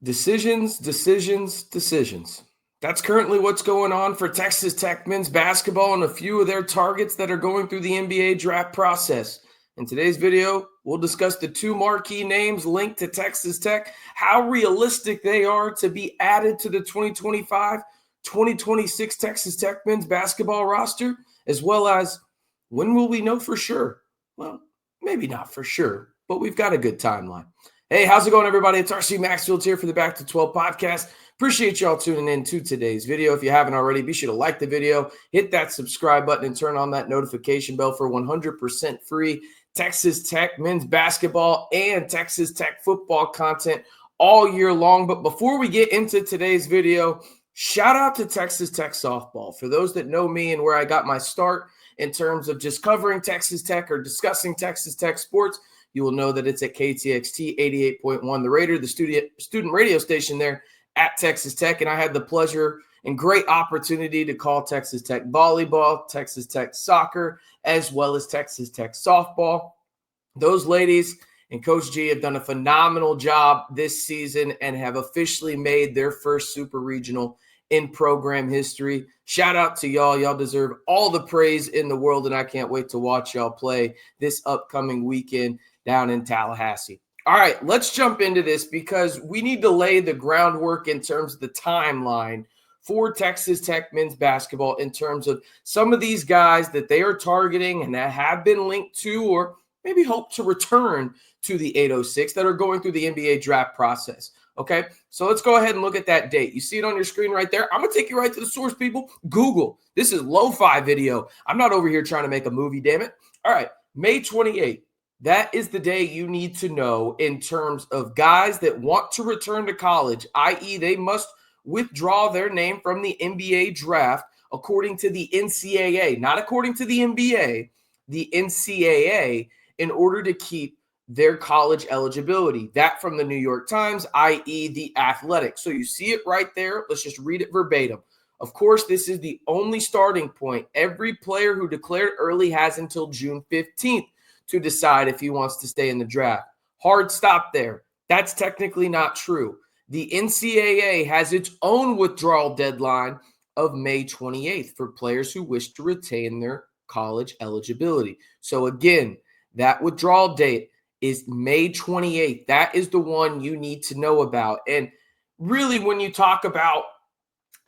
Decisions, decisions, decisions. That's currently what's going on for Texas Tech men's basketball and a few of their targets that are going through the NBA draft process. In today's video, we'll discuss the two marquee names linked to Texas Tech, how realistic they are to be added to the 2025-2026 Texas Tech men's basketball roster, as well as when will we know for sure? Well, maybe not for sure, but we've got a good timeline. Hey, how's it going, everybody? It's RC Maxfield here for the Back to 12 podcast. Appreciate y'all tuning in to today's video. If you haven't already, be sure to like the video, hit that subscribe button, and turn on that notification bell for 100% free Texas Tech men's basketball and Texas Tech football content all year long. But before we get into today's video, shout out to Texas Tech softball. For those that know me and where I got my start in terms of just covering Texas Tech or discussing Texas Tech sports, you will know that it's at KTXT 88.1, the Raider, the student radio station there at Texas Tech. And I had the pleasure and great opportunity to call Texas Tech volleyball, Texas Tech soccer, as well as Texas Tech softball. Those ladies and Coach G have done a phenomenal job this season and have officially made their first super regional in program history. Shout out to y'all. Y'all deserve all the praise in the world, and I can't wait to watch y'all play this upcoming weekend down in Tallahassee. All right, let's jump into this because we need to lay the groundwork in terms of the timeline for Texas Tech men's basketball in terms of some of these guys that they are targeting and that have been linked to or maybe hope to return to the 806 that are going through the NBA draft process. Okay, so let's go ahead and look at that date. You see it on your screen right there. I'm going to take you right to the source, people. Google. This is lo-fi video. I'm not over here trying to make a movie, damn it. All right, May 28th. That is the day you need to know in terms of guys that want to return to college, i.e. they must withdraw their name from the NBA draft according to the NCAA, not according to the NBA, the NCAA, in order to keep their college eligibility. That from the New York Times, i.e. the Athletic. So you see it right there. Let's just read it verbatim. Of course, this is the only starting point. Every player who declared early has until June 15th. To decide if he wants to stay in the draft. Hard stop there. That's technically not true. The NCAA has its own withdrawal deadline of May 28th for players who wish to retain their college eligibility. So again, that withdrawal date is May 28th. That is the one you need to know about. And really, when you talk about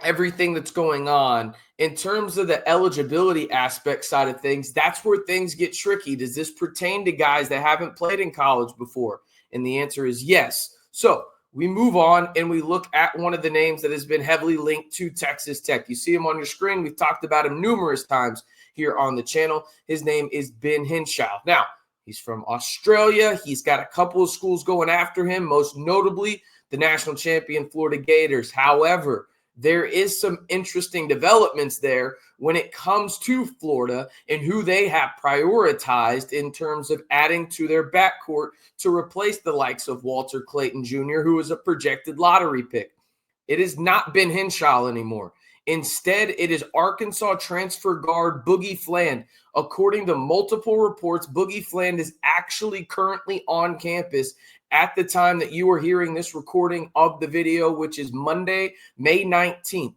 everything that's going on in terms of the eligibility aspect side of things, that's where things get tricky. Does this pertain to guys that haven't played in college before? And the answer is yes. So we move on and we look at one of the names that has been heavily linked to Texas Tech. You see him on your screen. We've talked about him numerous times here on the channel. His name is Ben Henshall. Now, he's from Australia. He's got a couple of schools going after him, most notably the national champion Florida Gators. However, there is some interesting developments there when it comes to Florida and who they have prioritized in terms of adding to their backcourt to replace the likes of Walter Clayton Jr., who is a projected lottery pick. It is not Ben Henshall anymore. Instead, it is Arkansas transfer guard Boogie Fland. According to multiple reports, Boogie Fland is actually currently on campus at the time that you are hearing this recording of the video, which is Monday, May 19th.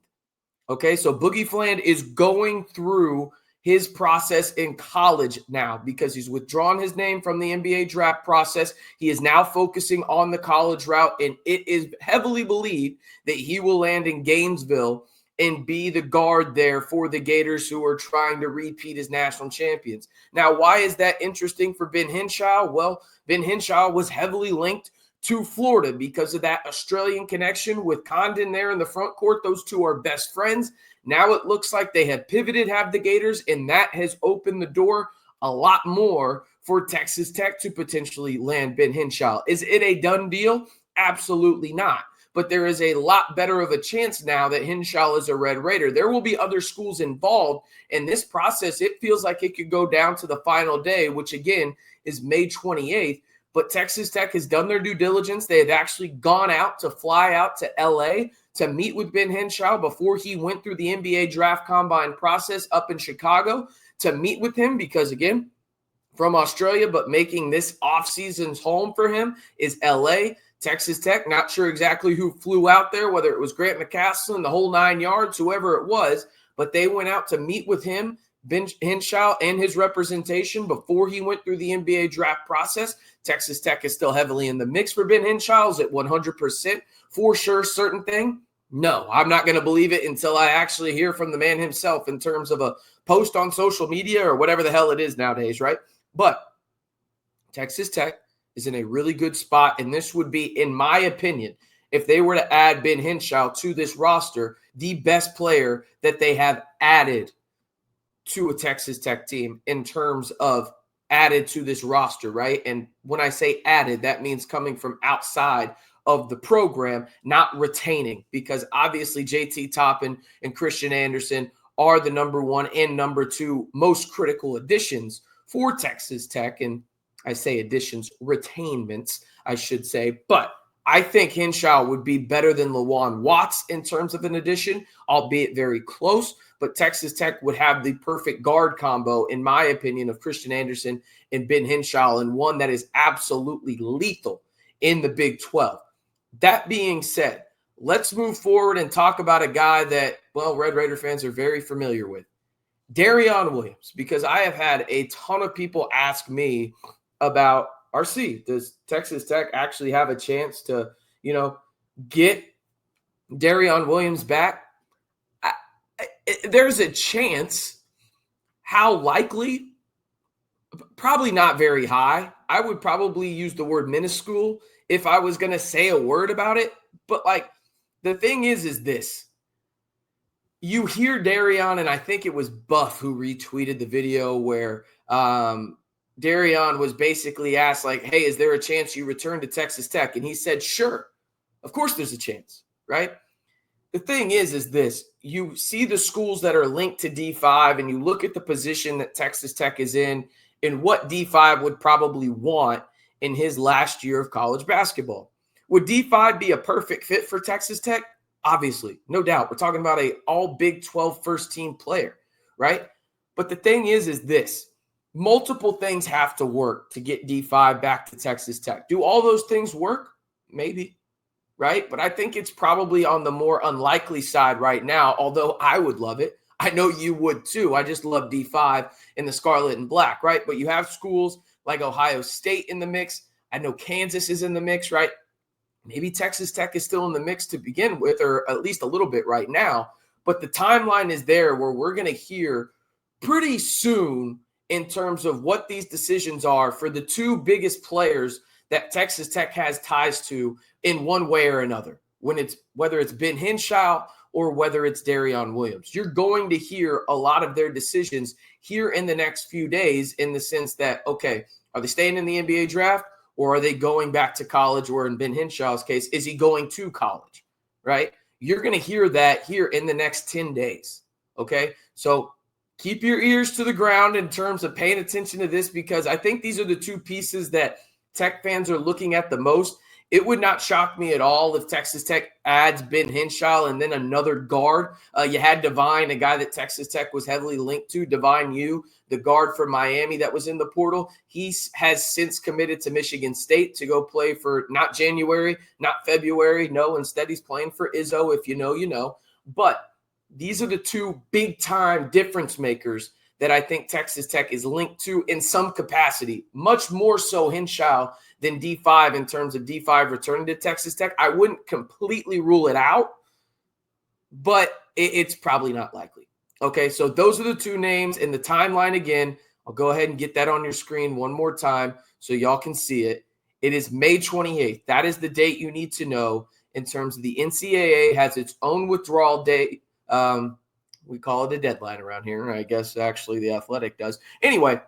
Okay, so Boogie Fland is going through his process in college now because he's withdrawn his name from the NBA draft process. He is now focusing on the college route, and it is heavily believed that he will land in Gainesville and be the guard there for the Gators who are trying to repeat as national champions. Now, why is that interesting for Ben Henshall? Well, Ben Henshall was heavily linked to Florida because of that Australian connection with Condon there in the front court. Those two are best friends. Now it looks like they have pivoted, have the Gators, and that has opened the door a lot more for Texas Tech to potentially land Ben Henshall. Is it a done deal? Absolutely not. But there is a lot better of a chance now that Henshall is a Red Raider. There will be other schools involved in this process. It feels like it could go down to the final day, which again is May 28th. But Texas Tech has done their due diligence. They have actually gone out to fly out to LA to meet with Ben Henshall before he went through the NBA draft combine process up in Chicago to meet with him because, again, from Australia, but making this offseason's home for him is LA. Texas Tech, not sure exactly who flew out there, whether it was Grant McCaslin, the whole 9 yards, whoever it was, but they went out to meet with him, Ben Henshall, and his representation before he went through the NBA draft process. Texas Tech is still heavily in the mix for Ben Henshall. Is it 100% for sure certain thing? No, I'm not going to believe it until I actually hear from the man himself in terms of a post on social media or whatever the hell it is nowadays, right? But Texas Tech is in a really good spot, and this would be, in my opinion, if they were to add Ben Henshall to this roster, the best player that they have added to a Texas Tech team in terms of added to this roster, right? And when I say added, that means coming from outside of the program, not retaining, because obviously JT Toppin and Christian Anderson are the number one and number two most critical additions for Texas Tech. And I say additions, retainments, I should say. But I think Henshaw would be better than Lawan Watts in terms of an addition, albeit very close. But Texas Tech would have the perfect guard combo, in my opinion, of Christian Anderson and Ben Henshall, and one that is absolutely lethal in the Big 12. That being said, let's move forward and talk about a guy that, well, Red Raider fans are very familiar with, Darion Williams, because I have had a ton of people ask me about, RC, does Texas Tech actually have a chance to, get Darrion Williams back? There's a chance. How likely? Probably not very high. I would probably use the word minuscule if I was going to say a word about it. But the thing is this. You hear Darrion, and I think it was Buff who retweeted the video where Darrion was basically asked, hey, is there a chance you return to Texas Tech? And he said, sure. Of course there's a chance, right? The thing is this. You see the schools that are linked to D5, and you look at the position that Texas Tech is in and what D5 would probably want in his last year of college basketball. Would D5 be a perfect fit for Texas Tech? Obviously, no doubt. We're talking about a all Big 12 first-team player, right? But the thing is this. Multiple things have to work to get D5 back to Texas Tech. Do all those things work? Maybe, right? But I think it's probably on the more unlikely side right now, although I would love it. I know you would too. I just love D5 in the scarlet and black, right? But you have schools like Ohio State in the mix. I know Kansas is in the mix, right? Maybe Texas Tech is still in the mix to begin with, or at least a little bit right now. But the timeline is there where we're going to hear pretty soon in terms of what these decisions are for the two biggest players that Texas Tech has ties to in one way or another, whether it's Ben Henshall or whether it's Darrion Williams. You're going to hear a lot of their decisions here in the next few days, in the sense that, okay, are they staying in the NBA draft, or are they going back to college, or in Ben Henshall's case, is he going to college, right? You're going to hear that here in the next 10 days, okay? So keep your ears to the ground in terms of paying attention to this, because I think these are the two pieces that Tech fans are looking at the most. It would not shock me at all if Texas Tech adds Ben Henshall and then another guard. You had Divine, a guy that Texas Tech was heavily linked to, Divine Yu, the guard from Miami that was in the portal. He has since committed to Michigan State to go play for not January, not February. No, instead he's playing for Izzo. If you know, you know. But these are the two big-time difference makers that I think Texas Tech is linked to in some capacity, much more so Henshaw than D5 in terms of D5 returning to Texas Tech. I wouldn't completely rule it out, but it's probably not likely. Okay, so those are the two names in the timeline. Again, I'll go ahead and get that on your screen one more time so y'all can see it. It is May 28th. That is the date you need to know in terms of the NCAA has its own withdrawal date. We call it a deadline around here. I guess actually the Athletic does. Anyway,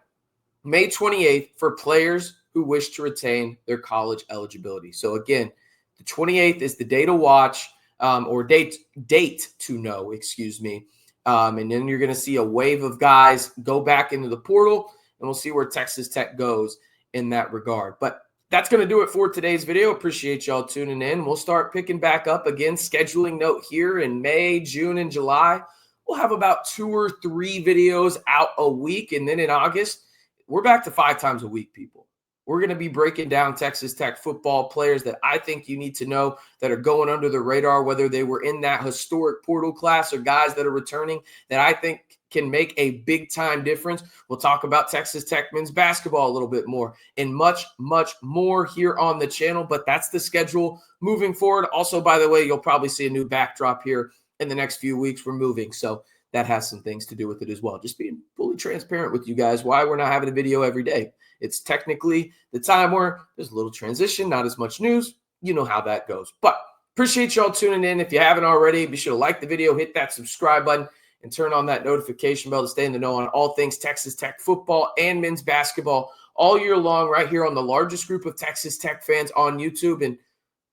May 28th for players who wish to retain their college eligibility. So again, the 28th is the day to watch, or date to know, excuse me. And then you're going to see a wave of guys go back into the portal, and we'll see where Texas Tech goes in that regard. But that's going to do it for today's video. Appreciate y'all tuning in. We'll start picking back up again. Scheduling note here in May, June, and July. We'll have about 2 or 3 videos out a week. And then in August, we're back to 5 times a week, people. We're going to be breaking down Texas Tech football players that I think you need to know that are going under the radar, whether they were in that historic portal class or guys that are returning that I think can make a big-time difference. We'll talk about Texas Tech men's basketball a little bit more and much, much more here on the channel, but that's the schedule moving forward. Also, by the way, you'll probably see a new backdrop here in the next few weeks. We're moving, so that has some things to do with it as well. Just being fully transparent with you guys why we're not having a video every day. It's technically the time where there's a little transition, not as much news. You know how that goes. But appreciate y'all tuning in. If you haven't already, be sure to like the video, hit that subscribe button, and turn on that notification bell to stay in the know on all things Texas Tech football and men's basketball all year long right here on the largest group of Texas Tech fans on YouTube. And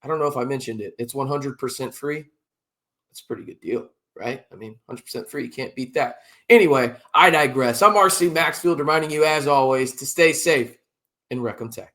I don't know if I mentioned it. It's 100% free. That's a pretty good deal, right? I mean, 100% free. You can't beat that. Anyway, I digress. I'm RC Maxfield reminding you, as always, to stay safe and Recom Tech.